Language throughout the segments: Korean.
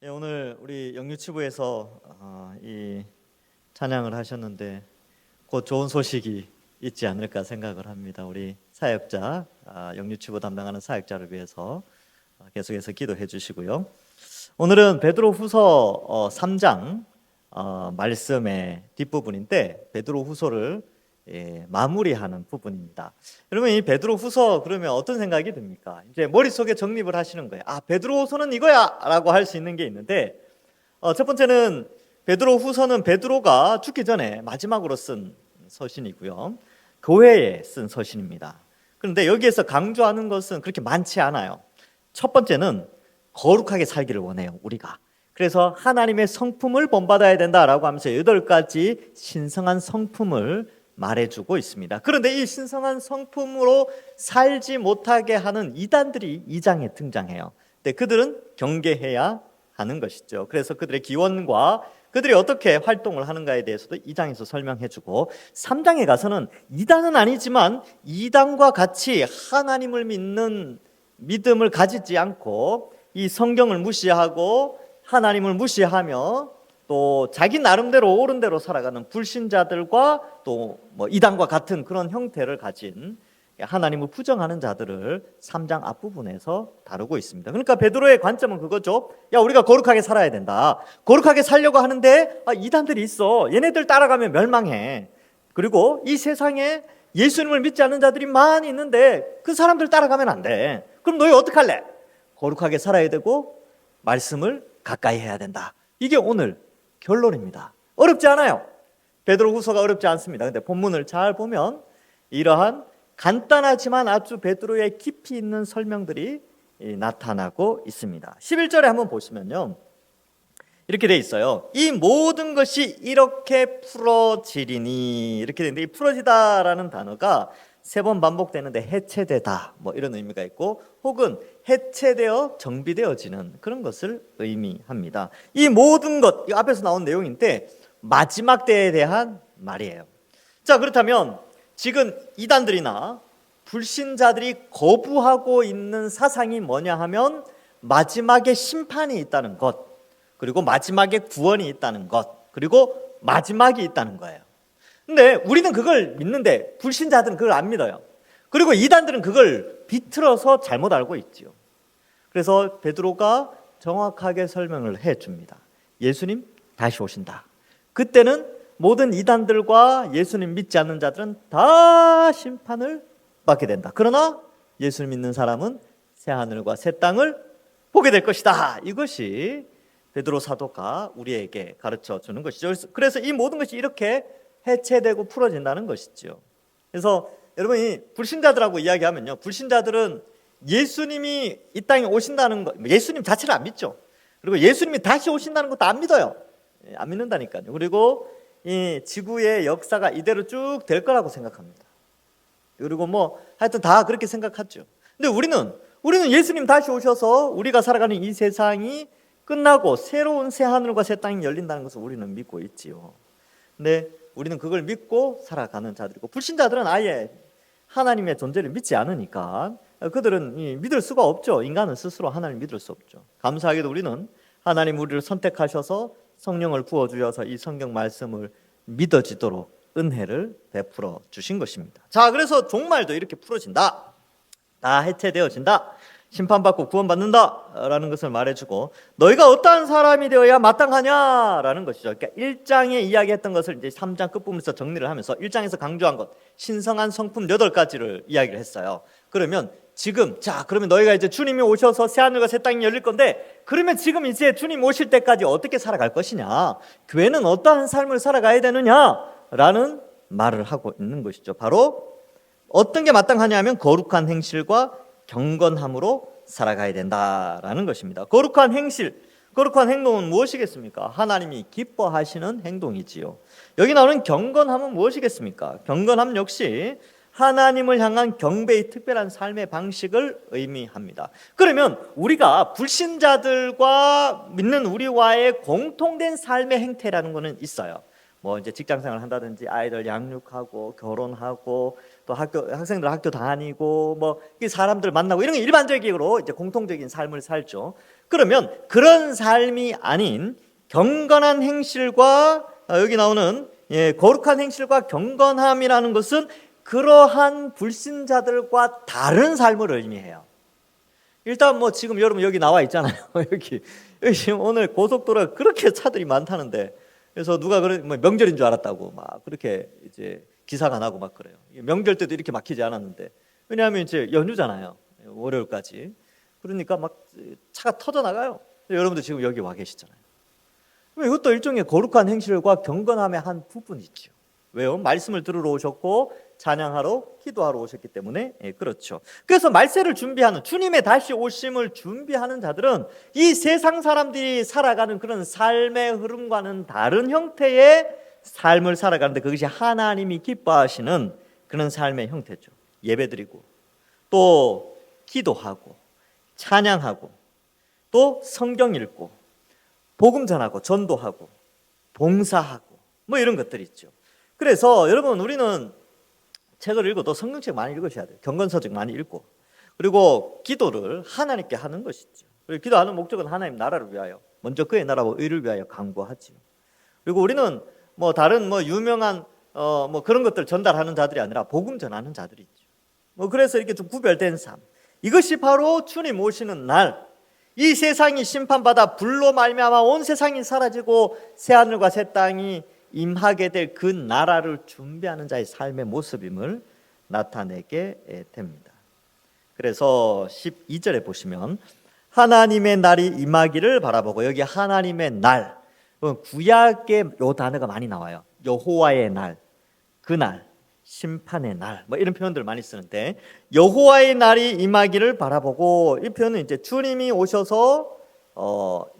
예, 오늘 우리 영유치부에서 이 찬양을 하셨는데 곧 좋은 소식이 있지 않을까 생각을 합니다. 우리 사역자, 영유치부 담당하는 사역자를 위해서 계속해서 기도해 주시고요. 오늘은 베드로후서 3장 말씀의 뒷부분인데 베드로후서를 마무리하는 부분입니다. 여러분, 이 베드로후서 그러면 어떤 생각이 듭니까? 이제 머릿속에 정립을 하시는 거예요. 베드로후서는 이거야라고 할 수 있는 게 있는데 첫 번째는 베드로후서는 베드로가 죽기 전에 마지막으로 쓴 서신이고요. 교회에 쓴 서신입니다. 그런데 여기에서 강조하는 것은 그렇게 많지 않아요. 첫 번째는 거룩하게 살기를 원해요, 우리가. 그래서 하나님의 성품을 본받아야 된다라고 하면서 8가지 신성한 성품을 말해주고 있습니다. 그런데 이 신성한 성품으로 살지 못하게 하는 이단들이 2장에 등장해요. 근데 그들은 경계해야 하는 것이죠. 그래서 그들의 기원과 그들이 어떻게 활동을 하는가에 대해서도 2장에서 설명해주고 3장에 가서는 이단은 아니지만 이단과 같이 하나님을 믿는 믿음을 가지지 않고 이 성경을 무시하고 하나님을 무시하며 또 자기 나름대로 옳은 대로 살아가는 불신자들과 또 이단과 같은 그런 형태를 가진 하나님을 부정하는 자들을 3장 앞부분에서 다루고 있습니다. 그러니까 베드로의 관점은 그거죠. 야, 우리가 거룩하게 살아야 된다. 거룩하게 살려고 하는데 이단들이 있어. 얘네들 따라가면 멸망해. 그리고 이 세상에 예수님을 믿지 않는 자들이 많이 있는데 그 사람들 따라가면 안 돼. 그럼 너희 어떡할래? 거룩하게 살아야 되고 말씀을 가까이 해야 된다. 이게 오늘 결론입니다. 어렵지 않아요. 베드로후서가 어렵지 않습니다. 근데 본문을 잘 보면 이러한 간단하지만 아주 베드로의 깊이 있는 설명들이 나타나고 있습니다. 11절에 한번 보시면요, 이렇게 돼 있어요. 이 모든 것이 이렇게 풀어지리니, 이렇게 되는데 이 풀어지다라는 단어가 3번 반복되는데 해체되다 이런 의미가 있고, 혹은 해체되어 정비되어지는 그런 것을 의미합니다. 이 모든 것, 이 앞에서 나온 내용인데 마지막 때에 대한 말이에요. 자, 그렇다면 지금 이단들이나 불신자들이 거부하고 있는 사상이 뭐냐 하면 마지막에 심판이 있다는 것, 그리고 마지막에 구원이 있다는 것, 그리고 마지막이 있다는 거예요. 근데 우리는 그걸 믿는데 불신자들은 그걸 안 믿어요. 그리고 이단들은 그걸 비틀어서 잘못 알고 있지요. 그래서 베드로가 정확하게 설명을 해줍니다. 예수님 다시 오신다. 그때는 모든 이단들과 예수님 믿지 않는 자들은 다 심판을 받게 된다. 그러나 예수님 믿는 사람은 새 하늘과 새 땅을 보게 될 것이다. 이것이 베드로 사도가 우리에게 가르쳐 주는 것이죠. 그래서 이 모든 것이 이렇게 해체되고 풀어진다는 것이죠. 그래서 여러분이 불신자들하고 이야기하면요, 불신자들은 예수님이 이 땅에 오신다는 것, 예수님 자체를 안 믿죠. 그리고 예수님이 다시 오신다는 것도 안 믿어요. 안 믿는다니까요. 그리고 이 지구의 역사가 이대로 쭉 될 거라고 생각합니다. 그리고 하여튼 다 그렇게 생각하죠. 근데 우리는 예수님 다시 오셔서 우리가 살아가는 이 세상이 끝나고 새로운 새 하늘과 새 땅이 열린다는 것을 우리는 믿고 있지요. 근데 우리는 그걸 믿고 살아가는 자들이고, 불신자들은 아예 하나님의 존재를 믿지 않으니까 그들은 믿을 수가 없죠. 인간은 스스로 하나님을 믿을 수 없죠. 감사하게도 우리는 하나님 우리를 선택하셔서 성령을 부어주셔서 이 성경 말씀을 믿어지도록 은혜를 베풀어 주신 것입니다. 자, 그래서 종말도 이렇게 풀어진다. 다 해체되어진다. 심판받고 구원받는다 라는 것을 말해주고, 너희가 어떠한 사람이 되어야 마땅하냐라는 것이죠. 그러니까 1장에 이야기했던 것을 이제 3장 끝부분에서 정리를 하면서 1장에서 강조한 것, 신성한 성품 8가지를 이야기를 했어요. 그러면 지금, 자, 그러면 너희가 이제 주님이 오셔서 새하늘과 새 땅이 열릴 건데, 그러면 지금 이제 주님 오실 때까지 어떻게 살아갈 것이냐, 교회는 어떠한 삶을 살아가야 되느냐라는 말을 하고 있는 것이죠. 바로 어떤 게 마땅하냐 하면 거룩한 행실과 경건함으로 살아가야 된다라는 것입니다. 거룩한 행실, 거룩한 행동은 무엇이겠습니까? 하나님이 기뻐하시는 행동이지요. 여기 나오는 경건함은 무엇이겠습니까? 경건함 역시 하나님을 향한 경배의 특별한 삶의 방식을 의미합니다. 그러면 우리가 불신자들과 믿는 우리와의 공통된 삶의 행태라는 것은 있어요. 이제 직장생활 한다든지 아이들 양육하고 결혼하고 또 학생들 학교 다니고 이 사람들 만나고 이런 게 일반적으로 이제 공통적인 삶을 살죠. 그러면 그런 삶이 아닌 경건한 행실과 여기 나오는 거룩한 행실과 경건함이라는 것은 그러한 불신자들과 다른 삶을 의미해요. 일단 뭐 지금 여러분 여기 나와 있잖아요. 여기 지금 오늘 고속도로가 그렇게 차들이 많다는데, 그래서 누가 뭐 명절인 줄 알았다고 막 그렇게 이제 기사가 나고 막 그래요. 명절 때도 이렇게 막히지 않았는데, 왜냐하면 이제 연휴잖아요. 월요일까지. 그러니까 막 차가 터져 나가요. 여러분들 지금 여기 와 계시잖아요. 이것도 일종의 거룩한 행실과 경건함의 한 부분이죠. 왜요? 말씀을 들으러 오셨고 찬양하러 기도하러 오셨기 때문에. 그렇죠. 그래서 말세를 준비하는, 주님의 다시 오심을 준비하는 자들은 이 세상 사람들이 살아가는 그런 삶의 흐름과는 다른 형태의 삶을 살아가는데, 그것이 하나님이 기뻐하시는 그런 삶의 형태죠. 예배드리고 또 기도하고 찬양하고 또 성경 읽고 복음 전하고 전도하고 봉사하고 뭐 이런 것들이 있죠. 그래서 여러분, 우리는 책을 읽어도 성경책 많이 읽으셔야 돼요. 경건서적 많이 읽고, 그리고 기도를 하나님께 하는 것이죠. 그리고 기도하는 목적은 하나님 나라를 위하여, 먼저 그의 나라와 의를 위하여 강구하지요. 그리고 우리는 뭐 다른 뭐 유명한 뭐 그런 것들 전달하는 자들이 아니라 복음 전하는 자들이죠. 뭐 그래서 이렇게 좀 구별된 삶, 이것이 바로 주님 오시는 날, 이 세상이 심판받아 불로 말미암아 온 세상이 사라지고 새 하늘과 새 땅이 임하게 될 그 나라를 준비하는 자의 삶의 모습임을 나타내게 됩니다. 그래서 12절에 보시면 하나님의 날이 임하기를 바라보고, 여기 하나님의 날, 구약의 요 단어가 많이 나와요. 여호와의 날, 그날, 심판의 날, 뭐 이런 표현들 많이 쓰는데, 여호와의 날이 임하기를 바라보고, 이 표현은 이제 주님이 오셔서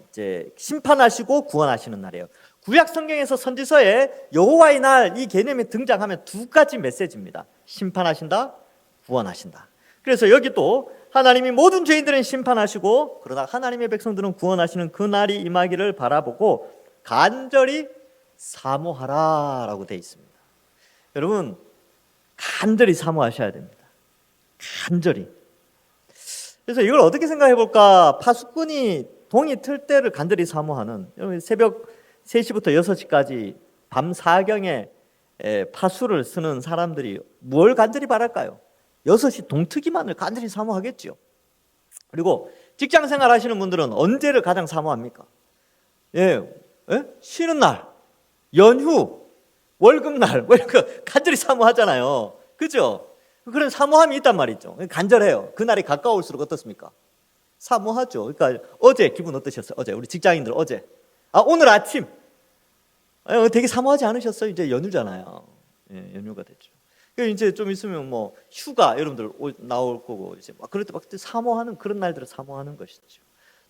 이제 심판하시고 구원하시는 날이에요. 구약 성경에서 선지서에 여호와의 날 이 개념이 등장하면 두 가지 메시지입니다. 심판하신다, 구원하신다. 그래서 여기 또 하나님이 모든 죄인들은 심판하시고, 그러나 하나님의 백성들은 구원하시는 그 날이 임하기를 바라보고 간절히 사모하라라고 되어 있습니다. 여러분, 간절히 사모하셔야 됩니다. 간절히. 그래서 이걸 어떻게 생각해 볼까? 파수꾼이 동이 틀 때를 간절히 사모하는, 여러분 새벽 3시부터 6시까지 밤 사경에 파수를 쓰는 사람들이 뭘 간절히 바랄까요? 6시 동트기만을 간절히 사모하겠죠. 그리고 직장생활 하시는 분들은 언제를 가장 사모합니까? 쉬는 날, 연휴, 월급날, 뭐 이런 거 간절히 사모하잖아요. 그죠? 그런 사모함이 있단 말이죠. 간절해요. 그날이 가까울수록 어떻습니까? 사모하죠. 그러니까 어제 기분 어떠셨어요? 어제 우리 직장인들 어제, 오늘 아침 되게 사모하지 않으셨어요? 이제 연휴잖아요. 연휴가 됐죠. 이제 좀 있으면 뭐 휴가 여러분들 나올 거고, 이제 막 그럴 때 막 사모하는 그런 날들을 사모하는 것이죠.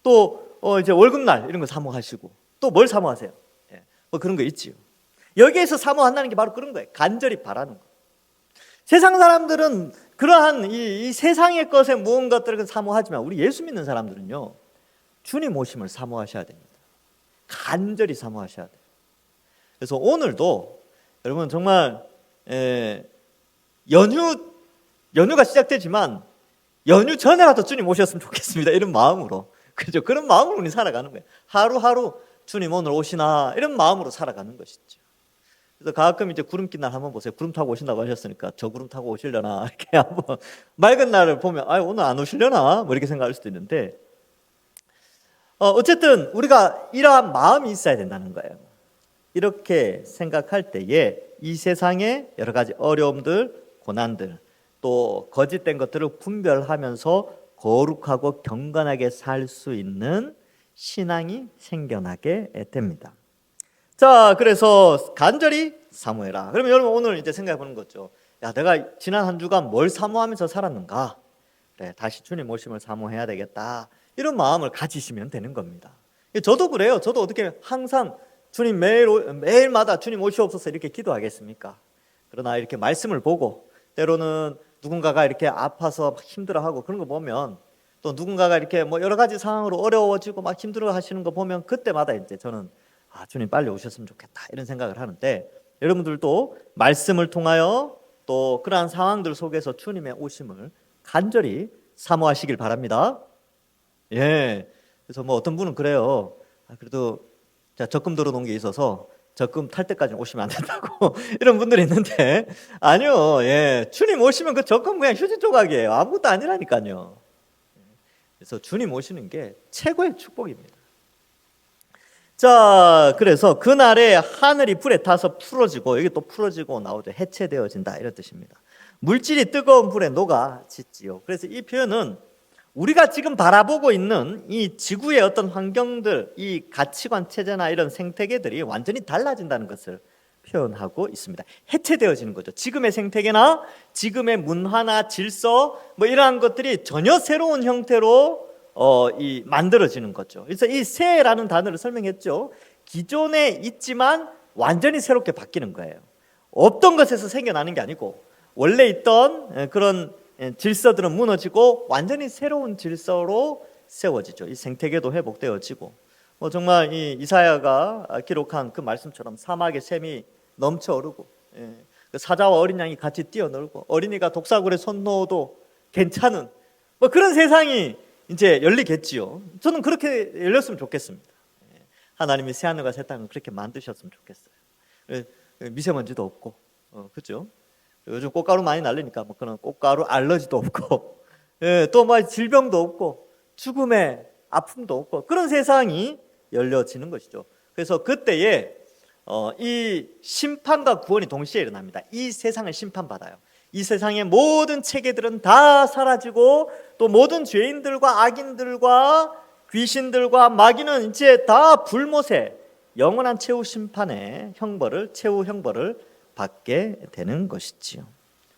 또 이제 월급날 이런 거 사모하시고, 또 뭘 사모하세요? 뭐 그런 거 있지요. 여기에서 사모한다는 게 바로 그런 거예요. 간절히 바라는 거. 세상 사람들은 그러한 이 세상의 것에 모은 것들을 사모하지만, 우리 예수 믿는 사람들은요, 주님 오심을 사모하셔야 됩니다. 간절히 사모하셔야 돼요. 그래서 오늘도 여러분 정말 연휴가 시작되지만 연휴 전에라도 주님 오셨으면 좋겠습니다. 이런 마음으로, 그죠? 그런 마음으로 우리 살아가는 거예요. 하루하루 주님 오늘 오시나, 이런 마음으로 살아가는 것이죠. 그래서 가끔 이제 구름낀 날 한번 보세요. 구름 타고 오신다고 하셨으니까 저 구름 타고 오시려나, 이렇게 한번 맑은 날을 보면 오늘 안 오시려나 뭐 이렇게 생각할 수도 있는데, 어쨌든 우리가 이러한 마음이 있어야 된다는 거예요. 이렇게 생각할 때에 이 세상의 여러 가지 어려움들, 고난들, 또 거짓된 것들을 분별하면서 거룩하고 경건하게 살 수 있는 신앙이 생겨나게 됩니다. 자, 그래서 간절히 사모해라. 그러면 여러분 오늘 이제 생각해 보는 거죠. 내가 지난 한 주간 뭘 사모하면서 살았는가? 그래, 다시 주님 오심을 사모해야 되겠다. 이런 마음을 가지시면 되는 겁니다. 저도 그래요. 저도 어떻게 항상 주님 매일마다 주님 오시옵소서 이렇게 기도하겠습니까? 그러나 이렇게 말씀을 보고, 때로는 누군가가 이렇게 아파서 막 힘들어하고 그런 거 보면, 또 누군가가 이렇게 뭐 여러 가지 상황으로 어려워지고 막 힘들어 하시는 거 보면, 그때마다 이제 저는 주님 빨리 오셨으면 좋겠다 이런 생각을 하는데, 여러분들도 말씀을 통하여 또 그러한 상황들 속에서 주님의 오심을 간절히 사모하시길 바랍니다. 그래서 뭐 어떤 분은 그래요. 그래도 자, 적금 들어놓은 게 있어서 적금 탈 때까지는 오시면 안 된다고 이런 분들이 있는데 아니요. 예, 주님 오시면 그 적금 그냥 휴지 조각이에요. 아무것도 아니라니까요. 그래서 주님 오시는 게 최고의 축복입니다. 자, 그래서 그날에 하늘이 불에 타서 풀어지고, 여기 또 풀어지고 나오죠. 해체되어진다 이런 뜻입니다. 물질이 뜨거운 불에 녹아지지요. 그래서 이 표현은 우리가 지금 바라보고 있는 이 지구의 어떤 환경들, 이 가치관 체제나 이런 생태계들이 완전히 달라진다는 것을 표현하고 있습니다. 해체되어지는 거죠. 지금의 생태계나 지금의 문화나 질서 뭐 이러한 것들이 전혀 새로운 형태로 만들어지는 거죠. 그래서 이 새라는 단어를 설명했죠. 기존에 있지만 완전히 새롭게 바뀌는 거예요. 없던 것에서 생겨나는 게 아니고 원래 있던 그런 질서들은 무너지고 완전히 새로운 질서로 세워지죠. 이 생태계도 회복되어지고 정말 이 이사야가 기록한 그 말씀처럼 사막의 샘이 넘쳐오르고 그 사자와 어린 양이 같이 뛰어놀고 어린이가 독사굴에 손 넣어도 괜찮은 그런 세상이 이제 열리겠지요. 저는 그렇게 열렸으면 좋겠습니다. 하나님이 새하늘과 새 땅을 그렇게 만드셨으면 좋겠어요. 미세먼지도 없고, 그렇죠? 요즘 꽃가루 많이 날리니까 그런 꽃가루 알러지도 없고, 또 질병도 없고, 죽음의 아픔도 없고 그런 세상이 열려지는 것이죠. 그래서 그때에 이 심판과 구원이 동시에 일어납니다. 이 세상을 심판받아요. 이 세상의 모든 체계들은 다 사라지고 또 모든 죄인들과 악인들과 귀신들과 마귀는 이제 다 불못에 영원한 최후 심판의 최후 형벌을 받게 되는 것이지요.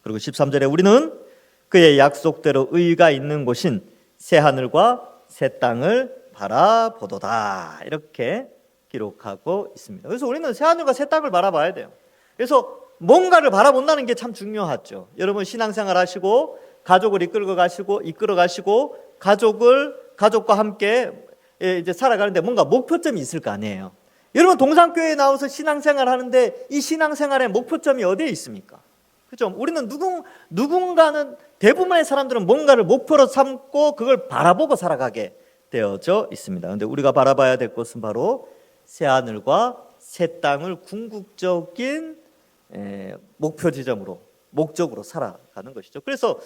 그리고 13절에 우리는 그의 약속대로 의가 있는 곳인 새 하늘과 새 땅을 바라보도다 이렇게 기록하고 있습니다. 그래서 우리는 새 하늘과 새 땅을 바라봐야 돼요. 그래서 뭔가를 바라본다는 게 참 중요하죠. 여러분 신앙생활 하시고 가족을 이끌어 가시고 가족과 함께 이제 살아가는데 뭔가 목표점이 있을 거 아니에요. 여러분 동산교회에 나와서 신앙생활 하는데 이 신앙생활의 목표점이 어디에 있습니까? 그죠? 우리는 누군가는 대부분의 사람들은 뭔가를 목표로 삼고 그걸 바라보고 살아가게 되어져 있습니다. 그런데 우리가 바라봐야 될 것은 바로 새 하늘과 새 땅을 궁극적인 목표 지점으로 목적으로 살아가는 것이죠. 그래서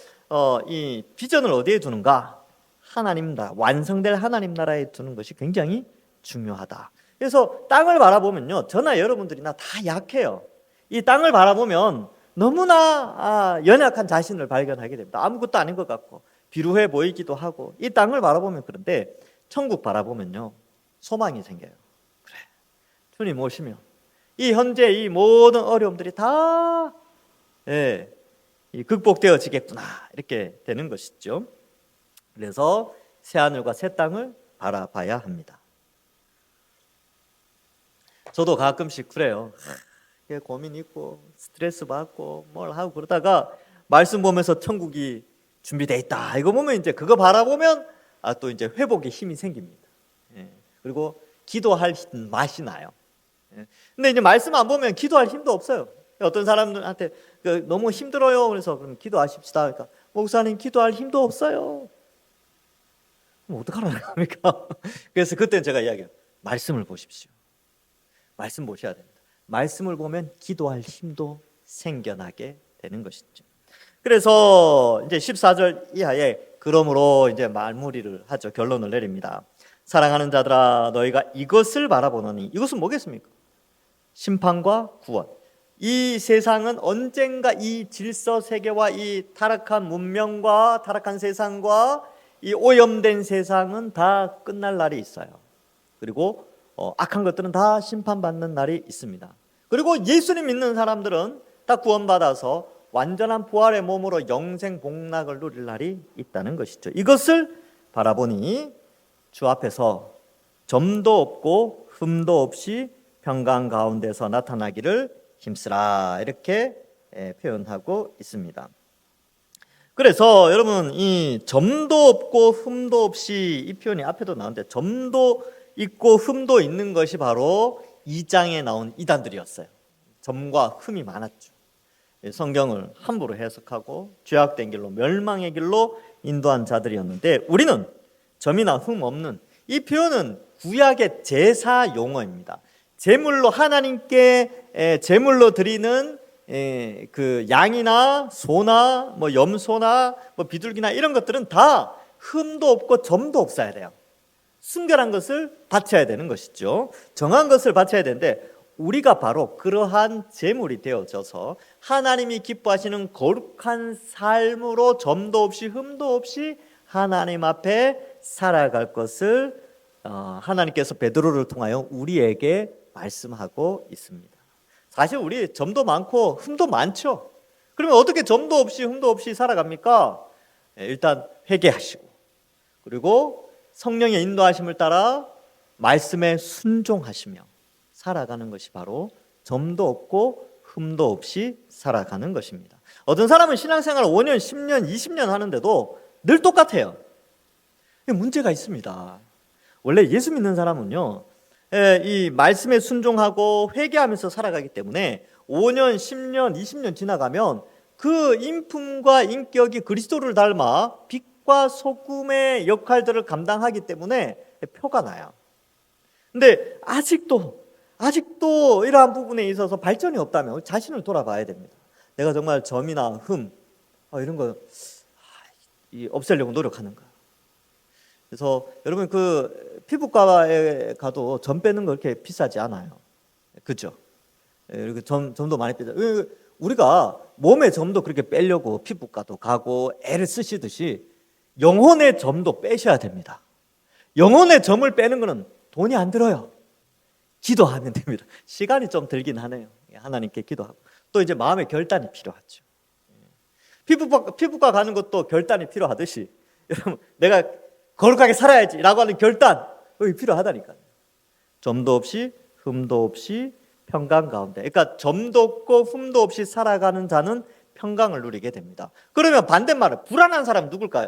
이 비전을 어디에 두는가? 하나님 나라, 완성될 하나님 나라에 두는 것이 굉장히 중요하다. 그래서 땅을 바라보면요, 저나 여러분들이나 다 약해요. 이 땅을 바라보면 너무나 연약한 자신을 발견하게 됩니다. 아무것도 아닌 것 같고 비루해 보이기도 하고 이 땅을 바라보면 그런데 천국 바라보면요 소망이 생겨요. 그래, 주님 오시면 이 현재 이 모든 어려움들이 다 극복되어지겠구나 이렇게 되는 것이죠. 그래서 새 하늘과 새 땅을 바라봐야 합니다. 저도 가끔씩 그래요. 고민 있고 스트레스 받고 뭘 하고 그러다가 말씀 보면서 천국이 준비되어 있다 이거 보면 이제 그거 바라보면 또 이제 회복의 힘이 생깁니다. 그리고 기도할 맛이 나요. 근데 이제 말씀 안 보면 기도할 힘도 없어요. 어떤 사람들한테 너무 힘들어요. 그래서 그럼 기도하십시다. 그러니까 목사님 기도할 힘도 없어요. 그럼 어떡하라는 겁니까? 그래서 그때는 제가 이야기해요. 말씀을 보십시오. 말씀 보셔야 됩니다. 말씀을 보면 기도할 힘도 생겨나게 되는 것이죠. 그래서 이제 14절 이하에 그러므로 이제 마무리를 하죠. 결론을 내립니다. 사랑하는 자들아 너희가 이것을 바라보노니 이것은 뭐겠습니까? 심판과 구원. 이 세상은 언젠가 이 질서 세계와 이 타락한 문명과 타락한 세상과 이 오염된 세상은 다 끝날 날이 있어요. 그리고 악한 것들은 다 심판받는 날이 있습니다. 그리고 예수님 믿는 사람들은 다 구원받아서 완전한 부활의 몸으로 영생 복락을 누릴 날이 있다는 것이죠. 이것을 바라보니 주 앞에서 점도 없고 흠도 없이 평강 가운데서 나타나기를 힘쓰라 이렇게 표현하고 있습니다. 그래서 여러분 이 점도 없고 흠도 없이 이 표현이 앞에도 나오는데 점도 있고 흠도 있는 것이 바로 2장에 나온 이단들이었어요. 점과 흠이 많았죠. 성경을 함부로 해석하고 죄악된 길로 멸망의 길로 인도한 자들이었는데 우리는 점이나 흠 없는 이 표현은 구약의 제사 용어입니다. 제물로 하나님께 제물로 드리는 그 양이나 소나 뭐 염소나 뭐 비둘기나 이런 것들은 다 흠도 없고 점도 없어야 돼요. 순결한 것을 바쳐야 되는 것이죠. 정한 것을 바쳐야 되는데 우리가 바로 그러한 제물이 되어져서 하나님이 기뻐하시는 거룩한 삶으로 점도 없이 흠도 없이 하나님 앞에 살아갈 것을 하나님께서 베드로를 통하여 우리에게 말씀하고 있습니다. 사실 우리 점도 많고 흠도 많죠. 그러면 어떻게 점도 없이 흠도 없이 살아갑니까? 일단 회개하시고, 그리고 성령의 인도하심을 따라 말씀에 순종하시며 살아가는 것이 바로 점도 없고 흠도 없이 살아가는 것입니다. 어떤 사람은 신앙생활 5년, 10년, 20년 하는데도 늘 똑같아요. 문제가 있습니다. 원래 예수 믿는 사람은요, 이 말씀에 순종하고 회개하면서 살아가기 때문에 5년, 10년, 20년 지나가면 그 인품과 인격이 그리스도를 닮아 빛과 소금의 역할들을 감당하기 때문에 표가 나요. 근데 아직도 이러한 부분에 있어서 발전이 없다면 자신을 돌아봐야 됩니다. 내가 정말 점이나 흠 이런 거 없애려고 노력하는가? 그래서 여러분 그 피부과에 가도 점 빼는 거 그렇게 비싸지 않아요. 그죠? 이렇게 점도 많이 빼죠. 우리가 몸에 점도 그렇게 빼려고 피부과도 가고 애를 쓰시듯이 영혼의 점도 빼셔야 됩니다. 영혼의 점을 빼는 거는 돈이 안 들어요. 기도하면 됩니다. 시간이 좀 들긴 하네요. 하나님께 기도하고 또 이제 마음의 결단이 필요하죠. 피부과 가는 것도 결단이 필요하듯이 여러분 내가 거룩하게 살아야지라고 하는 결단 필요하다니까요. 점도 없이 흠도 없이 평강 가운데, 그러니까 점도 없고 흠도 없이 살아가는 자는 평강을 누리게 됩니다. 그러면 반대말은 불안한 사람은 누굴까요?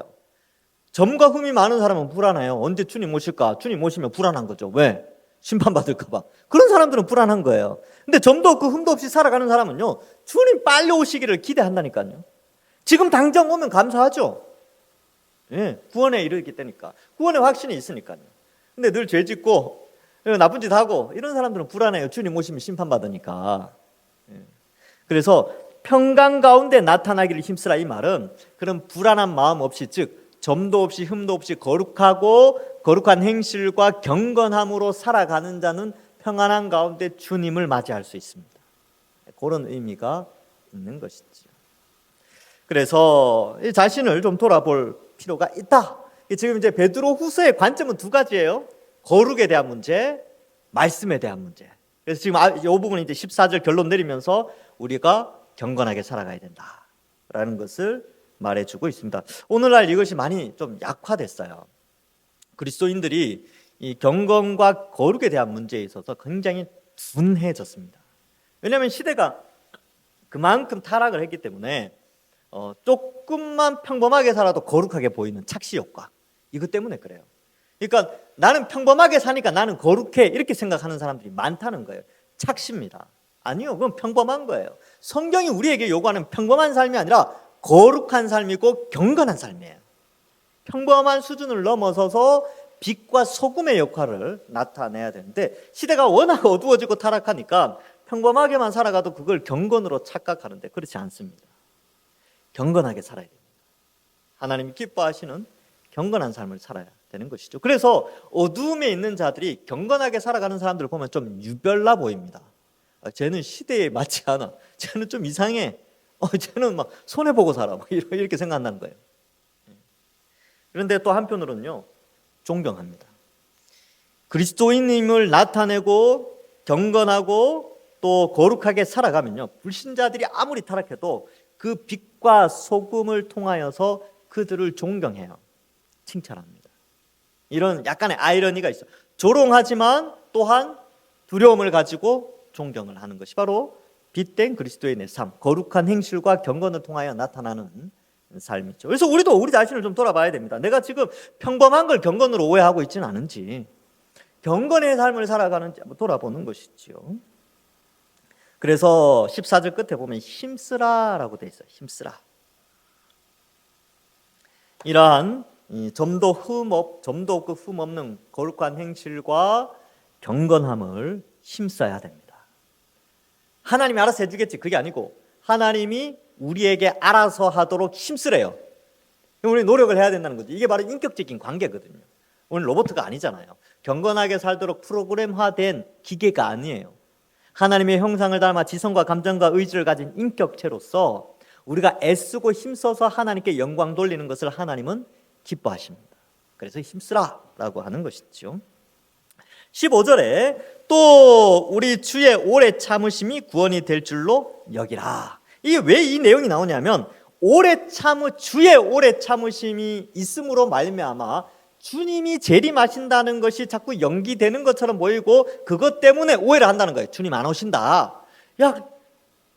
점과 흠이 많은 사람은 불안해요. 언제 주님 오실까? 주님 오시면 불안한 거죠. 왜? 심판받을까 봐. 그런 사람들은 불안한 거예요. 근데 점도 없고 흠도 없이 살아가는 사람은요, 주님 빨리 오시기를 기대한다니까요. 지금 당장 오면 감사하죠. 예, 구원에 이르기 때니까. 구원의 확신이 있으니까요. 근데 늘 죄 짓고 나쁜 짓 하고 이런 사람들은 불안해요. 주님 오시면 심판받으니까. 예. 그래서 평강 가운데 나타나기를 힘쓰라, 이 말은 그런 불안한 마음 없이, 즉 점도 없이 흠도 없이 거룩하고 거룩한 행실과 경건함으로 살아가는 자는 평안한 가운데 주님을 맞이할 수 있습니다. 그런 의미가 있는 것이죠. 그래서 자신을 좀 돌아볼 필요가 있다. 지금 이제 베드로 후서의 관점은 두 가지예요. 거룩에 대한 문제, 말씀에 대한 문제. 그래서 지금 이 부분은 이제 14절 결론 내리면서 우리가 경건하게 살아가야 된다라는 것을 말해주고 있습니다. 오늘날 이것이 많이 좀 약화됐어요. 그리스도인들이 이 경건과 거룩에 대한 문제에 있어서 굉장히 둔해졌습니다. 왜냐하면 시대가 그만큼 타락을 했기 때문에 조금만 평범하게 살아도 거룩하게 보이는 착시 효과, 이것 때문에 그래요. 그러니까 나는 평범하게 사니까 나는 거룩해, 이렇게 생각하는 사람들이 많다는 거예요. 착시입니다. 아니요, 그건 평범한 거예요. 성경이 우리에게 요구하는 평범한 삶이 아니라 거룩한 삶이고 경건한 삶이에요. 평범한 수준을 넘어서서 빛과 소금의 역할을 나타내야 되는데, 시대가 워낙 어두워지고 타락하니까 평범하게만 살아가도 그걸 경건으로 착각하는데 그렇지 않습니다. 경건하게 살아야 됩니다. 하나님이 기뻐하시는 경건한 삶을 살아야 되는 것이죠. 그래서 어두움에 있는 자들이 경건하게 살아가는 사람들을 보면 좀 유별나 보입니다. 쟤는 시대에 맞지 않아, 쟤는 좀 이상해, 쟤는 막 손해보고 살아, 이렇게 생각한다는 거예요. 그런데 또 한편으로는요, 존경합니다. 그리스도인임을 나타내고 경건하고 또 거룩하게 살아가면요, 불신자들이 아무리 타락해도 그 빛과 소금을 통하여서 그들을 존경해요. 칭찬합니다. 이런 약간의 아이러니가 있어요. 조롱하지만 또한 두려움을 가지고 존경을 하는 것이 바로 빛된 그리스도인의 삶, 거룩한 행실과 경건을 통하여 나타나는 삶이죠. 그래서 우리도 우리 자신을 좀 돌아봐야 됩니다. 내가 지금 평범한 걸 경건으로 오해하고 있지는 않은지, 경건의 삶을 살아가는지 한번 돌아보는 것이지요. 그래서 14절 끝에 보면 힘쓰라라고 되어 있어요. 힘쓰라. 이러한 이 점도 없고 흠 없는 거룩한 행실과 경건함을 힘써야 됩니다. 하나님이 알아서 해주겠지 그게 아니고 하나님이 우리에게 알아서 하도록 힘쓰래요. 우리 노력을 해야 된다는 거죠. 이게 바로 인격적인 관계거든요. 우리는 로봇가 아니잖아요. 경건하게 살도록 프로그램화된 기계가 아니에요. 하나님의 형상을 닮아 지성과 감정과 의지를 가진 인격체로서 우리가 애쓰고 힘써서 하나님께 영광 돌리는 것을 하나님은 기뻐하십니다. 그래서 힘쓰라 라고 하는 것이죠. 15절에 또 우리 주의 오래 참으심이 구원이 될 줄로 여기라. 이게 왜 이 내용이 나오냐면 주의 오래 참으심이 있음으로 말미암아 주님이 재림하신다는 것이 자꾸 연기되는 것처럼 보이고 그것 때문에 오해를 한다는 거예요. 주님 안 오신다. 야,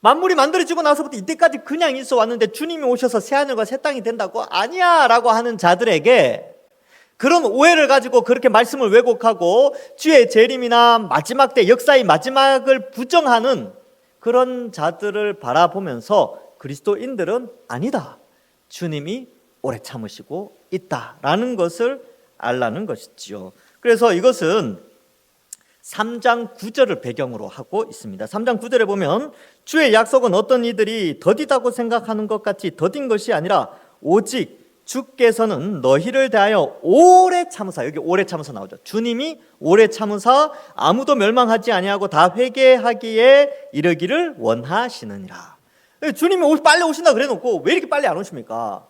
만물이 만들어지고 나서부터 이때까지 그냥 있어 왔는데 주님이 오셔서 새하늘과 새 땅이 된다고? 아니야 라고 하는 자들에게 그런 오해를 가지고 그렇게 말씀을 왜곡하고 주의 재림이나 마지막 때 역사의 마지막을 부정하는 그런 자들을 바라보면서 그리스도인들은 아니다. 주님이 오래 참으시고 있다라는 것을 알라는 것이지요. 그래서 이것은 3장 9절을 배경으로 하고 있습니다. 3장 9절에 보면 주의 약속은 어떤 이들이 더디다고 생각하는 것 같이 더딘 것이 아니라 오직 주께서는 너희를 대하여 오래 참으사, 여기 오래 참으사 나오죠. 주님이 오래 참으사 아무도 멸망하지 아니하고 다 회개하기에 이르기를 원하시느니라. 주님이 빨리 오신다 그래놓고 왜 이렇게 빨리 안 오십니까?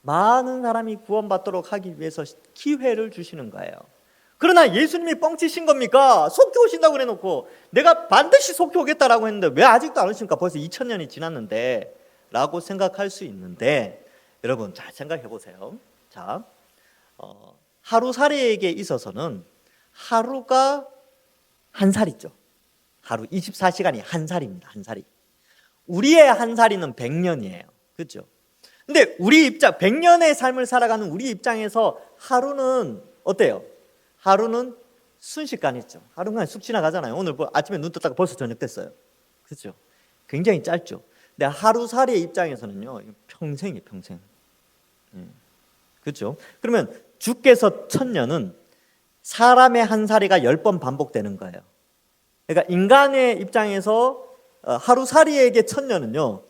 많은 사람이 구원받도록 하기 위해서 기회를 주시는 거예요. 그러나 예수님이 뻥치신 겁니까? 속히 오신다고 그래놓고 내가 반드시 속히 오겠다라고 했는데 왜 아직도 안 오십니까? 벌써 2000년이 지났는데 라고 생각할 수 있는데 여러분 잘 생각해 보세요. 자, 하루살이에게 있어서는 하루가 한 살이죠. 하루 24시간이 한 살입니다. 한 살이. 우리의 한 살이는 100년이에요. 그렇죠? 근데 우리 입장 100년의 삶을 살아가는 우리 입장에서 하루는 어때요? 하루는 순식간이죠. 하루는 그냥 쑥 지나가잖아요. 오늘 아침에 눈 떴다가 벌써 저녁 됐어요. 그렇죠? 굉장히 짧죠. 근데 하루살이의 입장에서는요, 평생이에요, 평생. 그렇죠? 그러면 주께서 1000년은 사람의 한 살이가 10번 반복되는 거예요. 그러니까 인간의 입장에서 하루살이에게 1000년은요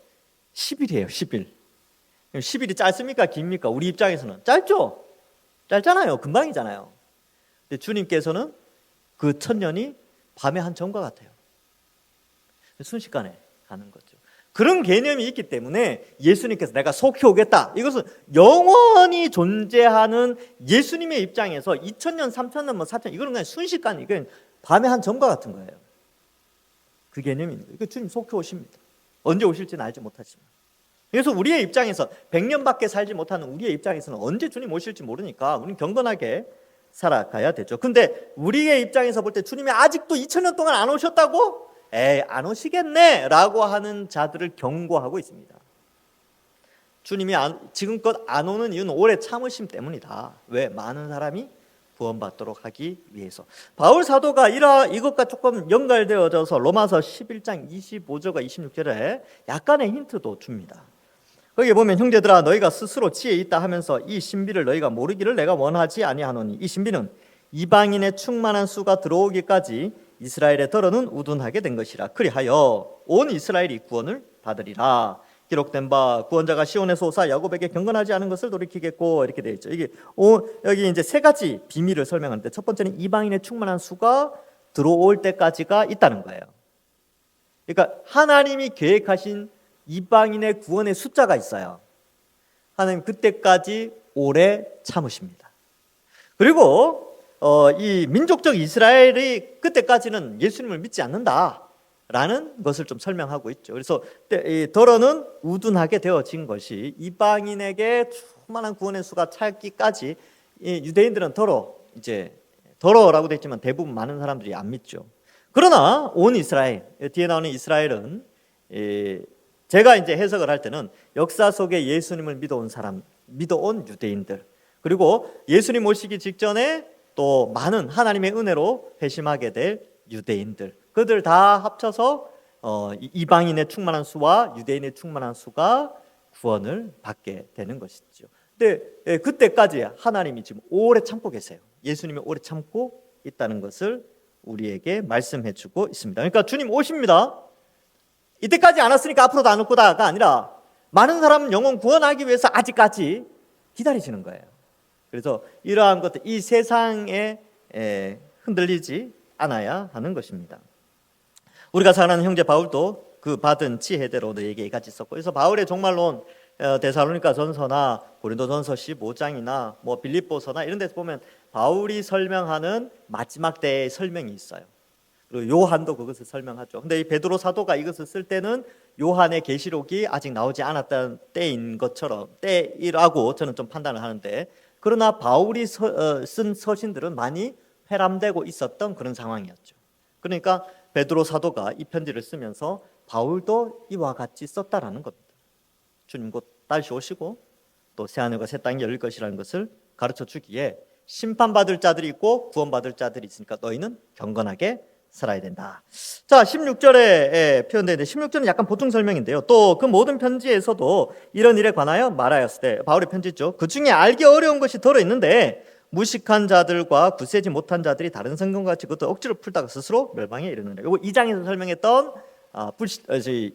10일이에요. 10일. 10일이 짧습니까? 깁니까? 우리 입장에서는 짧죠? 짧잖아요. 금방이잖아요. 근데 주님께서는 그 1000년이 밤의 한 점과 같아요. 순식간에 가는 거죠. 그런 개념이 있기 때문에 예수님께서 내가 속히 오겠다. 이것은 영원히 존재하는 예수님의 입장에서 2000년, 3000년, 4000년 이거는 그냥 순식간, 이건 밤의 한 점과 같은 거예요. 그 개념이 있는 거예요. 이거 주님 속히 오십니다. 언제 오실지는 알지 못하지만. 그래서 우리의 입장에서 100년밖에 살지 못하는 우리의 입장에서는 언제 주님 오실지 모르니까 우리는 경건하게 살아가야 되죠. 근데 우리의 입장에서 볼 때 주님이 아직도 2000년 동안 안 오셨다고? 에이, 안 오시겠네 라고 하는 자들을 경고하고 있습니다. 주님이 지금껏 안 오는 이유는 오래 참으심 때문이다. 왜? 많은 사람이 구원받도록 하기 위해서. 바울 사도가 이것과 조금 연결되어져서 로마서 11장 25절과 26절에 약간의 힌트도 줍니다. 거기에 보면 형제들아 너희가 스스로 지혜 있다 하면서 이 신비를 너희가 모르기를 내가 원하지 아니하노니 이 신비는 이방인의 충만한 수가 들어오기까지 이스라엘의 더러는 우둔하게 된 것이라. 그리하여 온 이스라엘이 구원을 받으리라. 기록된 바 구원자가 시온에서 오사 야곱에게 경건하지 않은 것을 돌이키겠고 이렇게 되어 있죠. 여기 이제 세 가지 비밀을 설명하는데 첫 번째는 이방인의 충만한 수가 들어올 때까지가 있다는 거예요. 그러니까 하나님이 계획하신 이방인의 구원의 숫자가 있어요. 하나님 그때까지 오래 참으십니다. 그리고 이 민족적 이스라엘이 그때까지는 예수님을 믿지 않는다라는 것을 좀 설명하고 있죠. 그래서 더러는 우둔하게 되어진 것이 이방인에게 충만한 구원의 수가 차기까지 유대인들은 더러라고 되어 있지만 대부분 많은 사람들이 안 믿죠. 그러나 온 이스라엘, 뒤에 나오는 이스라엘은 제가 이제 해석을 할 때는 역사 속에 예수님을 믿어온 유대인들, 그리고 예수님 오시기 직전에 또 많은 하나님의 은혜로 회심하게 될 유대인들, 그들 다 합쳐서 이방인의 충만한 수와 유대인의 충만한 수가 구원을 받게 되는 것이죠. 근데 그때까지 하나님이 지금 오래 참고 계세요. 예수님이 오래 참고 있다는 것을 우리에게 말씀해 주고 있습니다. 그러니까 주님 오십니다. 이때까지 안 왔으니까 앞으로도 안 올 거다가 아니라 많은 사람 영혼 구원하기 위해서 아직까지 기다리시는 거예요. 그래서 이러한 것들, 이 세상에 흔들리지 않아야 하는 것입니다. 우리가 사랑하는 형제 바울도 그 받은 지혜대로 너에게 같이 썼고, 그래서 바울의 종말론 데살로니가 전서나 고린도 전서 15장이나 뭐 빌립보서나 이런 데서 보면 바울이 설명하는 마지막 때의 설명이 있어요. 그리고 요한도 그것을 설명하죠. 근데 이 베드로 사도가 이것을 쓸 때는 요한의 계시록이 아직 나오지 않았던 때인 것처럼 때이라고 저는 좀 판단을 하는데, 그러나 바울이 쓴 서신들은 많이 회람되고 있었던 그런 상황이었죠. 그러니까 베드로 사도가 이 편지를 쓰면서 바울도 이와 같이 썼다라는 겁니다. 주님 곧 다시 오시고 또 새하늘과 새 땅이 열릴 것이라는 것을 가르쳐 주기에 심판받을 자들이 있고 구원받을 자들이 있으니까 너희는 경건하게 살아야 된다. 자, 16절에 표현되는데 16절은 약간 보충 설명인데요. 또 그 모든 편지에서도 이런 일에 관하여 말하였을 때, 바울의 편지죠. 그 중에 알기 어려운 것이 들어있는데 무식한 자들과 굳세지 못한 자들이 다른 성경같이 그것도 억지로 풀다가 스스로 멸망에 이르느니라. 이거 2장에서 설명했던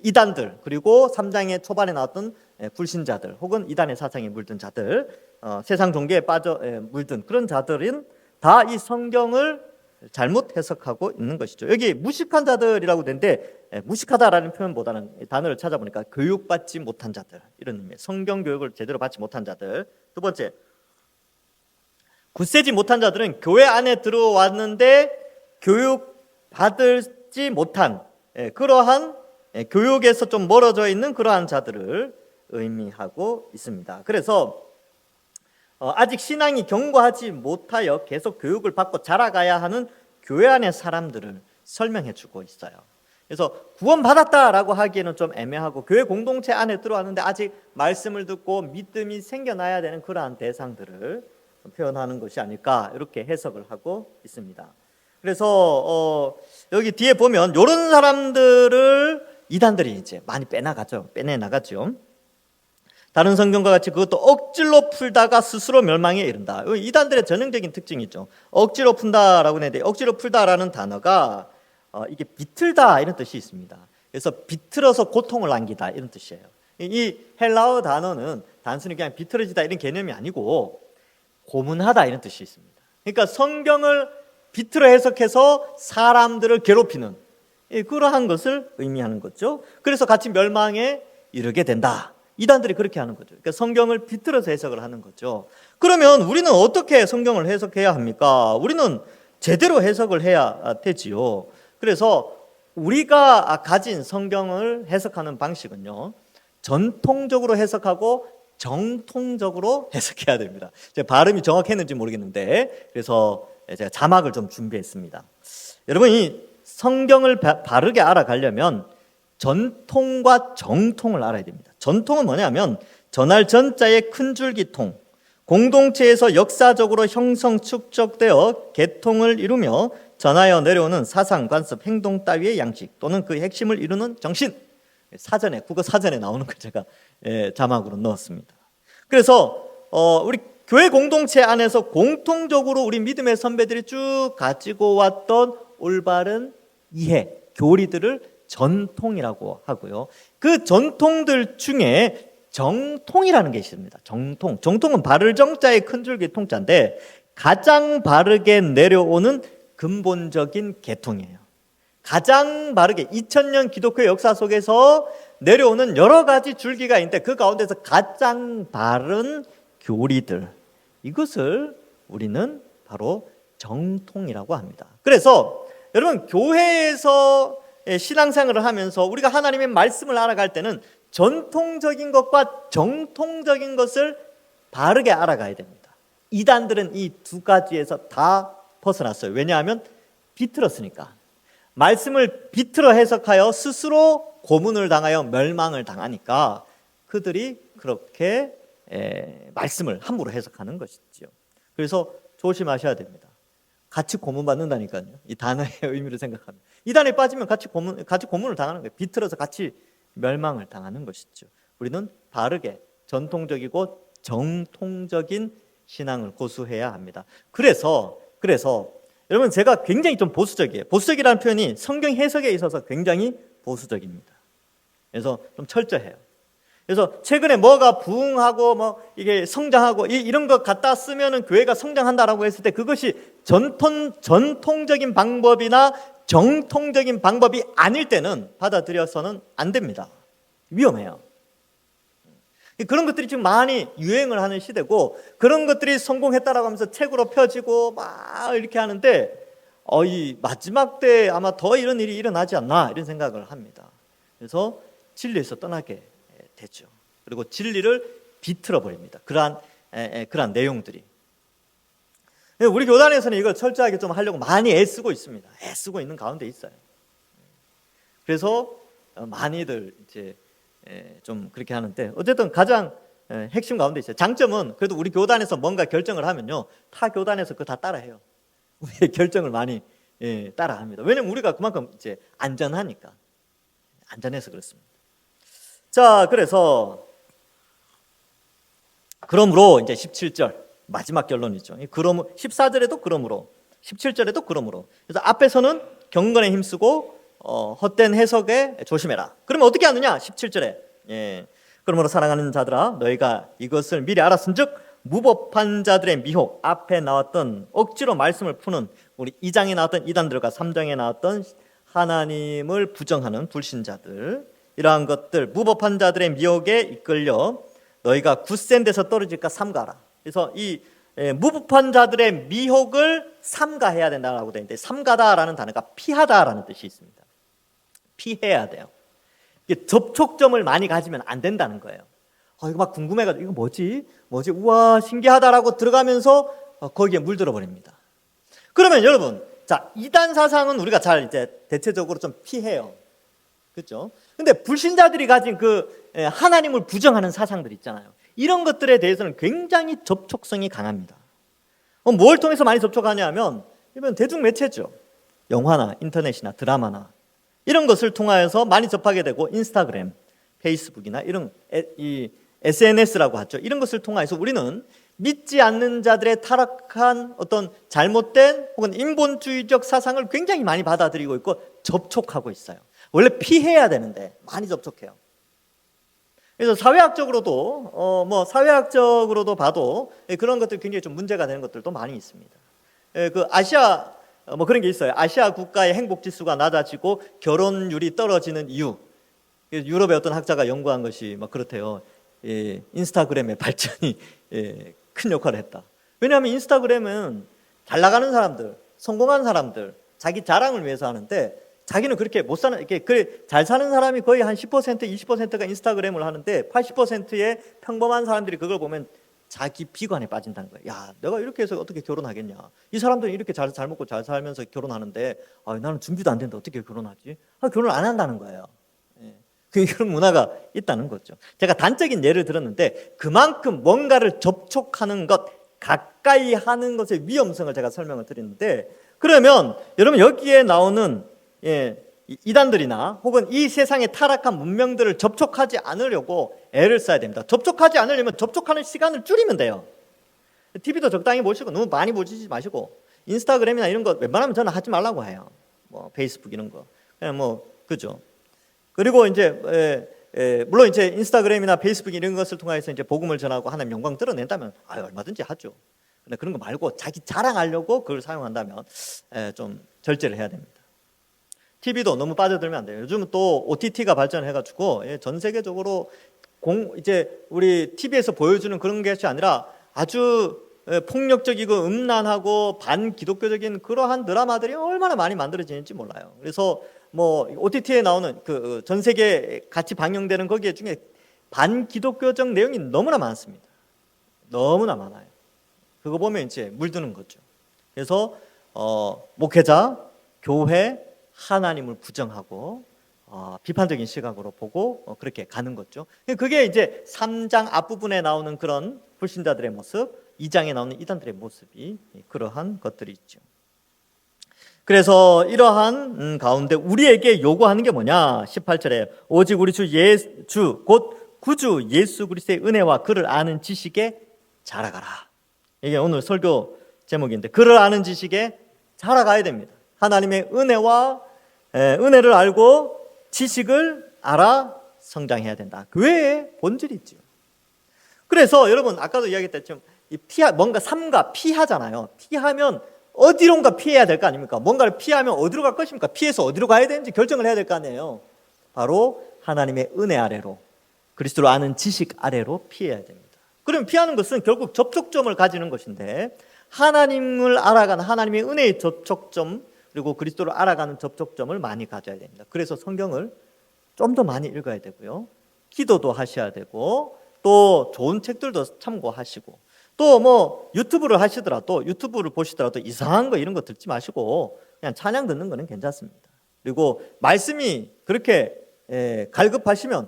이단들, 그리고 3장의 초반에 나왔던 불신자들 혹은 이단의 사상에 물든 자들, 세상 종교에 빠져 물든 그런 자들은 다 이 성경을 잘못 해석하고 있는 것이죠. 여기 무식한 자들이라고 되는데 무식하다라는 표현보다는 단어를 찾아보니까 교육받지 못한 자들, 이런 의미예요. 성경 교육을 제대로 받지 못한 자들. 두 번째, 굳세지 못한 자들은 교회 안에 들어왔는데 교육받지 못한 그러한 교육에서 좀 멀어져 있는 그러한 자들을 의미하고 있습니다. 그래서 아직 신앙이 견고하지 못하여 계속 교육을 받고 자라가야 하는 교회 안의 사람들을 설명해 주고 있어요. 그래서 구원받았다라고 하기에는 좀 애매하고 교회 공동체 안에 들어왔는데 아직 말씀을 듣고 믿음이 생겨나야 되는 그러한 대상들을 표현하는 것이 아닐까, 이렇게 해석을 하고 있습니다. 그래서 여기 뒤에 보면 이런 사람들을 이단들이 이제 많이 빼내나가죠. 다른 성경과 같이 그것도 억지로 풀다가 스스로 멸망에 이른다. 이단들의 전형적인 특징이 있죠. 억지로 푼다라고 하는데, 억지로 풀다라는 단어가 이게 비틀다 이런 뜻이 있습니다. 그래서 비틀어서 고통을 안기다 이런 뜻이에요. 이 헬라어 단어는 단순히 그냥 비틀어지다 이런 개념이 아니고 고문하다 이런 뜻이 있습니다. 그러니까 성경을 비틀어 해석해서 사람들을 괴롭히는 그러한 것을 의미하는 거죠. 그래서 같이 멸망에 이르게 된다. 이단들이 그렇게 하는 거죠. 그러니까 성경을 비틀어서 해석을 하는 거죠. 그러면 우리는 어떻게 성경을 해석해야 합니까? 우리는 제대로 해석을 해야 되지요. 그래서 우리가 가진 성경을 해석하는 방식은요, 전통적으로 해석하고 정통적으로 해석해야 됩니다. 제 발음이 정확했는지 모르겠는데, 그래서 제가 자막을 좀 준비했습니다. 여러분, 이 성경을 바르게 알아가려면 전통과 정통을 알아야 됩니다. 전통은 뭐냐면 전할 전자의 큰 줄기통, 공동체에서 역사적으로 형성 축적되어 계통을 이루며 전하여 내려오는 사상, 관습, 행동 따위의 양식 또는 그 핵심을 이루는 정신. 사전에, 국어 사전에 나오는 걸 제가 자막으로 넣었습니다. 그래서 우리 교회 공동체 안에서 공통적으로 우리 믿음의 선배들이 쭉 가지고 왔던 올바른 이해, 교리들을 전통이라고 하고요. 그 전통들 중에 정통이라는 게 있습니다. 정통은 바를 정자의 큰 줄기 통자인데 가장 바르게 내려오는 근본적인 계통이에요. 가장 바르게 2000년 기독교 역사 속에서 내려오는 여러 가지 줄기가 있는데 그 가운데서 가장 바른 교리들, 이것을 우리는 바로 정통이라고 합니다. 그래서 여러분, 교회에서 신앙생활을 하면서 우리가 하나님의 말씀을 알아갈 때는 전통적인 것과 정통적인 것을 바르게 알아가야 됩니다. 이단들은 이 두 가지에서 다 벗어났어요. 왜냐하면 비틀었으니까. 말씀을 비틀어 해석하여 스스로 고문을 당하여 멸망을 당하니까 그들이 그렇게 말씀을 함부로 해석하는 것이죠. 그래서 조심하셔야 됩니다. 같이 고문받는다니까요. 이 단어의 의미를 생각하면 이단에 빠지면 같이 고문을 당하는 거예요. 비틀어서 같이 멸망을 당하는 것이죠. 우리는 바르게 전통적이고 정통적인 신앙을 고수해야 합니다. 그래서 여러분, 제가 굉장히 좀 보수적이에요. 보수적이라는 표현이 성경 해석에 있어서 굉장히 보수적입니다. 그래서 좀 철저해요. 그래서 최근에 뭐가 부흥하고 뭐 이게 성장하고 이런 것 갖다 쓰면은 교회가 성장한다라고 했을 때 그것이 전통적인 방법이나 정통적인 방법이 아닐 때는 받아들여서는 안 됩니다. 위험해요. 그런 것들이 지금 많이 유행을 하는 시대고, 그런 것들이 성공했다라고 하면서 책으로 펴지고 막 이렇게 하는데, 이 마지막 때 아마 더 이런 일이 일어나지 않나 이런 생각을 합니다. 그래서 진리에서 떠나게 되죠. 그리고 진리를 비틀어 버립니다. 그러한 내용들이. 우리 교단에서는 이걸 철저하게 좀 하려고 많이 애쓰고 있습니다. 애쓰고 있는 가운데 있어요. 그래서 많이들 이제 좀 그렇게 하는데, 어쨌든 가장 핵심 가운데 있어요. 장점은 그래도 우리 교단에서 뭔가 결정을 하면요, 타 교단에서 그거 다 따라해요. 우리의 결정을 많이 따라합니다. 왜냐면 우리가 그만큼 이제 안전하니까. 안전해서 그렇습니다. 자, 그러므로 이제 17절 마지막 결론이죠. 14절에도 그러므로, 17절에도 그러므로. 그래서 앞에서는 경건에 힘쓰고 헛된 해석에 조심해라. 그러면 어떻게 하느냐? 17절에 그러므로 사랑하는 자들아, 너희가 이것을 미리 알았은즉 무법한 자들의 미혹, 앞에 나왔던 억지로 말씀을 푸는 우리 2장에 나왔던 이단들과 3장에 나왔던 하나님을 부정하는 불신자들, 이러한 것들, 무법한 자들의 미혹에 이끌려 너희가 굳센 데서 떨어질까 삼가라. 그래서 이 무법한 자들의 미혹을 삼가해야 된다고 되어 있는데, 삼가다라는 단어가 피하다라는 뜻이 있습니다. 피해야 돼요. 이게 접촉점을 많이 가지면 안 된다는 거예요. 이거 막 궁금해가지고 이거 뭐지? 우와, 신기하다라고 들어가면서 거기에 물들어 버립니다. 그러면 여러분, 자, 이단 사상은 우리가 잘 이제 대체적으로 좀 피해요. 그렇죠? 근데 불신자들이 가진 그 하나님을 부정하는 사상들 있잖아요. 이런 것들에 대해서는 굉장히 접촉성이 강합니다. 뭘 통해서 많이 접촉하냐 하면, 이번 대중매체죠. 영화나 인터넷이나 드라마나 이런 것을 통하여서 많이 접하게 되고, 인스타그램, 페이스북이나 이런 이 SNS라고 하죠. 이런 것을 통해서 우리는 믿지 않는 자들의 타락한 어떤 잘못된 혹은 인본주의적 사상을 굉장히 많이 받아들이고 있고 접촉하고 있어요. 원래 피해야 되는데 많이 접촉해요. 그래서 사회학적으로도 사회학적으로도 봐도 그런 것들 굉장히 좀 문제가 되는 것들도 많이 있습니다. 그 아시아 그런 게 있어요. 아시아 국가의 행복 지수가 낮아지고 결혼율이 떨어지는 이유. 유럽의 어떤 학자가 연구한 것이 막 그렇대요. 인스타그램의 발전이 큰 역할을 했다. 왜냐하면 인스타그램은 잘 나가는 사람들, 성공한 사람들, 자기 자랑을 위해서 하는데, 자기는 그렇게 못 사는, 잘 사는 사람이 거의 한 10%, 20%가 인스타그램을 하는데 80%의 평범한 사람들이 그걸 보면 자기 비관에 빠진다는 거예요. 야, 내가 이렇게 해서 어떻게 결혼하겠냐? 이 사람들은 이렇게 잘 먹고 잘 살면서 결혼하는데, 나는 준비도 안 되는데 어떻게 결혼하지? 결혼을 안 한다는 거예요. 그런 문화가 있다는 거죠. 제가 단적인 예를 들었는데, 그만큼 뭔가를 접촉하는 것, 가까이 하는 것의 위험성을 제가 설명을 드렸는데, 그러면 여러분 여기에 나오는 이단들이나 혹은 이 세상의 타락한 문명들을 접촉하지 않으려고 애를 써야 됩니다. 접촉하지 않으려면 접촉하는 시간을 줄이면 돼요. TV도 적당히 보시고 너무 많이 보시지 마시고, 인스타그램이나 이런 거 웬만하면 저는 하지 말라고 해요. 페이스북 이런 거 그냥 그죠. 그리고 이제 물론 이제 인스타그램이나 페이스북 이런 것을 통해서 이제 복음을 전하고 하나님 영광 드러낸다면 얼마든지 하죠. 근데 그런 거 말고 자기 자랑하려고 그걸 사용한다면 좀 절제를 해야 됩니다. TV도 너무 빠져들면 안 돼요. 요즘은 또 OTT가 발전해가지고 전 세계적으로 이제 우리 TV에서 보여주는 그런 것이 아니라 아주 폭력적이고 음란하고 반기독교적인 그러한 드라마들이 얼마나 많이 만들어지는지 몰라요. 그래서 OTT에 나오는 그 전 세계 같이 방영되는 거기에 중에 반기독교적 내용이 너무나 많습니다. 너무나 많아요. 그거 보면 이제 물드는 거죠. 그래서 목회자, 교회, 하나님을 부정하고 비판적인 시각으로 보고 그렇게 가는 거죠. 그게 이제 3장 앞부분에 나오는 그런 불신자들의 모습, 2장에 나오는 이단들의 모습이 그러한 것들이 있죠. 그래서 이러한 가운데 우리에게 요구하는 게 뭐냐? 18절에 오직 우리 주 곧 구주 예수 그리스도의 은혜와 그를 아는 지식에 자라가라. 이게 오늘 설교 제목인데, 그를 아는 지식에 자라가야 됩니다. 하나님의 은혜를 알고 지식을 알아 성장해야 된다. 교회의 본질이 있죠. 그래서 여러분 아까도 이야기했지만 뭔가 삼가 피하잖아요. 피하면 어디론가 피해야 될 거 아닙니까? 뭔가를 피하면 어디로 갈 것입니까? 피해서 어디로 가야 되는지 결정을 해야 될 거 아니에요. 바로 하나님의 은혜 아래로, 그리스도를 아는 지식 아래로 피해야 됩니다. 그럼 피하는 것은 결국 접촉점을 가지는 것인데, 하나님을 알아가는 하나님의 은혜의 접촉점, 그리고 그리스도를 알아가는 접촉점을 많이 가져야 됩니다. 그래서 성경을 좀 더 많이 읽어야 되고요, 기도도 하셔야 되고, 또 좋은 책들도 참고하시고, 또 뭐 유튜브를 하시더라도, 유튜브를 보시더라도 이상한 거 이런 거 듣지 마시고 그냥 찬양 듣는 거는 괜찮습니다. 그리고 말씀이 그렇게 갈급하시면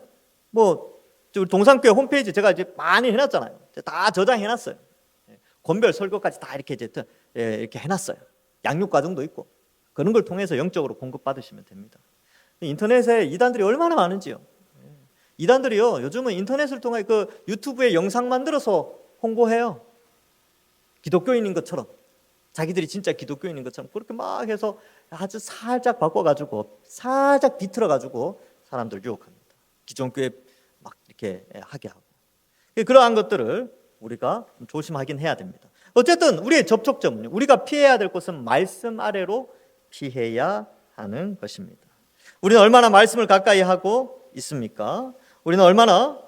뭐 동산교회 홈페이지 제가 이제 많이 해놨잖아요. 다 저장해놨어요. 권별 설교까지 다 이렇게 이렇게 해놨어요. 양육 과정도 있고, 그런 걸 통해서 영적으로 공급받으시면 됩니다. 인터넷에 이단들이 얼마나 많은지요. 이단들이요, 요즘은 인터넷을 통해 그 유튜브에 영상 만들어서 홍보해요. 기독교인인 것처럼, 자기들이 진짜 기독교인인 것처럼 그렇게 막 해서 아주 살짝 바꿔가지고, 살짝 뒤틀어가지고 사람들 유혹합니다. 기존 교회 막 이렇게 하게 하고. 그러한 것들을 우리가 조심하긴 해야 됩니다. 어쨌든 우리의 접촉점은, 우리가 피해야 될 것은 말씀 아래로 피해야 하는 것입니다. 우리는 얼마나 말씀을 가까이 하고 있습니까? 우리는 얼마나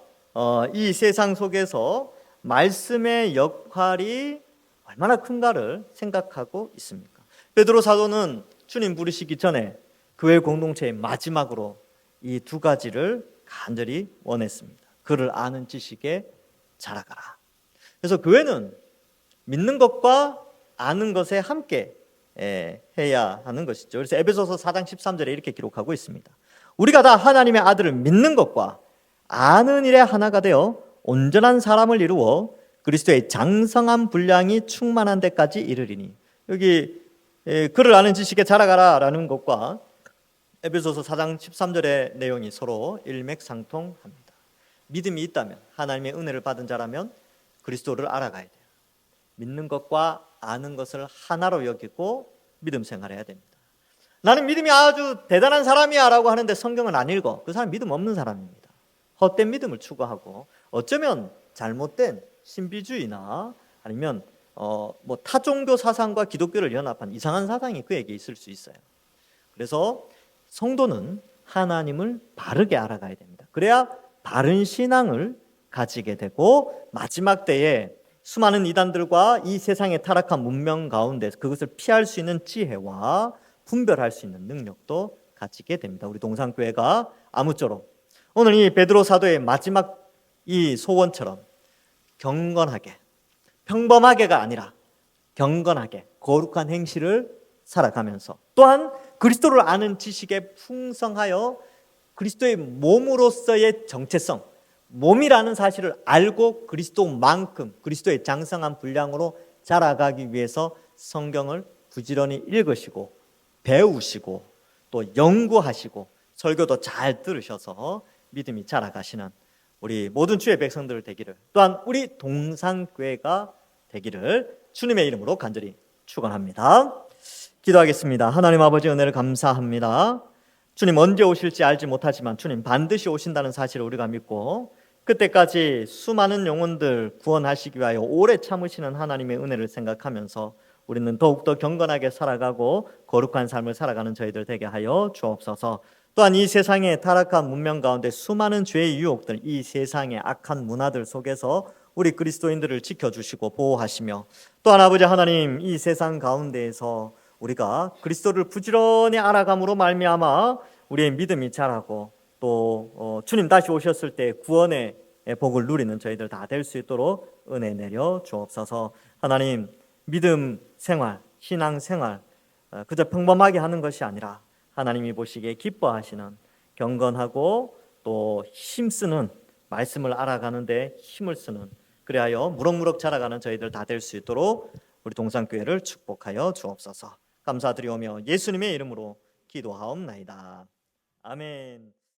이 세상 속에서 말씀의 역할이 얼마나 큰가를 생각하고 있습니까? 베드로 사도는 주님 부르시기 전에 교회 공동체의 마지막으로 이 두 가지를 간절히 원했습니다. 그를 아는 지식에 자라가라. 그래서 교회는 믿는 것과 아는 것에 함께 해야 하는 것이죠. 그래서 에베소서 4장 13절에 이렇게 기록하고 있습니다. 우리가 다 하나님의 아들을 믿는 것과 아는 일에 하나가 되어 온전한 사람을 이루어 그리스도의 장성한 분량이 충만한 데까지 이르리니. 여기 그를 아는 지식에 자라가라라는 것과 에베소서 4장 13절의 내용이 서로 일맥상통합니다. 믿음이 있다면, 하나님의 은혜를 받은 자라면 그리스도를 알아가야 돼요. 믿는 것과 아는 것을 하나로 여기고 믿음 생활해야 됩니다. 나는 믿음이 아주 대단한 사람이야 라고 하는데 성경은 안 읽어. 그 사람 믿음 없는 사람입니다. 헛된 믿음을 추구하고, 어쩌면 잘못된 신비주의나 아니면 뭐 타종교 사상과 기독교를 연합한 이상한 사상이 그에게 있을 수 있어요. 그래서 성도는 하나님을 바르게 알아가야 됩니다. 그래야 바른 신앙을 가지게 되고, 마지막 때에 수많은 이단들과 이 세상의 타락한 문명 가운데 그것을 피할 수 있는 지혜와 분별할 수 있는 능력도 가지게 됩니다. 우리 동산교회가 아무쪼록 오늘 이 베드로 사도의 마지막 이 소원처럼 경건하게, 평범하게가 아니라 경건하게 거룩한 행실을 살아가면서, 또한 그리스도를 아는 지식에 풍성하여 그리스도의 몸으로서의 정체성, 몸이라는 사실을 알고 그리스도만큼, 그리스도의 장성한 분량으로 자라가기 위해서 성경을 부지런히 읽으시고 배우시고 또 연구하시고 설교도 잘 들으셔서 믿음이 자라가시는 우리 모든 주의 백성들 되기를, 또한 우리 동산교회가 되기를 주님의 이름으로 간절히 축원합니다. 기도하겠습니다. 하나님 아버지, 은혜를 감사합니다. 주님 언제 오실지 알지 못하지만 주님 반드시 오신다는 사실을 우리가 믿고, 그때까지 수많은 영혼들 구원하시기 위하여 오래 참으시는 하나님의 은혜를 생각하면서 우리는 더욱더 경건하게 살아가고 거룩한 삶을 살아가는 저희들 되게 하여 주옵소서. 또한 이 세상의 타락한 문명 가운데 수많은 죄의 유혹들, 이 세상의 악한 문화들 속에서 우리 그리스도인들을 지켜주시고 보호하시며, 또한 아버지 하나님, 이 세상 가운데에서 우리가 그리스도를 부지런히 알아감으로 말미암아 우리의 믿음이 자라고, 또 주님 다시 오셨을 때 구원의 복을 누리는 저희들 다 될 수 있도록 은혜 내려 주옵소서. 하나님, 믿음 생활, 신앙 생활 그저 평범하게 하는 것이 아니라 하나님이 보시기에 기뻐하시는 경건하고 또 힘쓰는, 말씀을 알아가는데 힘을 쓰는, 그리하여 무럭무럭 자라가는 저희들 다 될 수 있도록 우리 동산교회를 축복하여 주옵소서. 감사드리오며 예수님의 이름으로 기도하옵나이다. 아멘.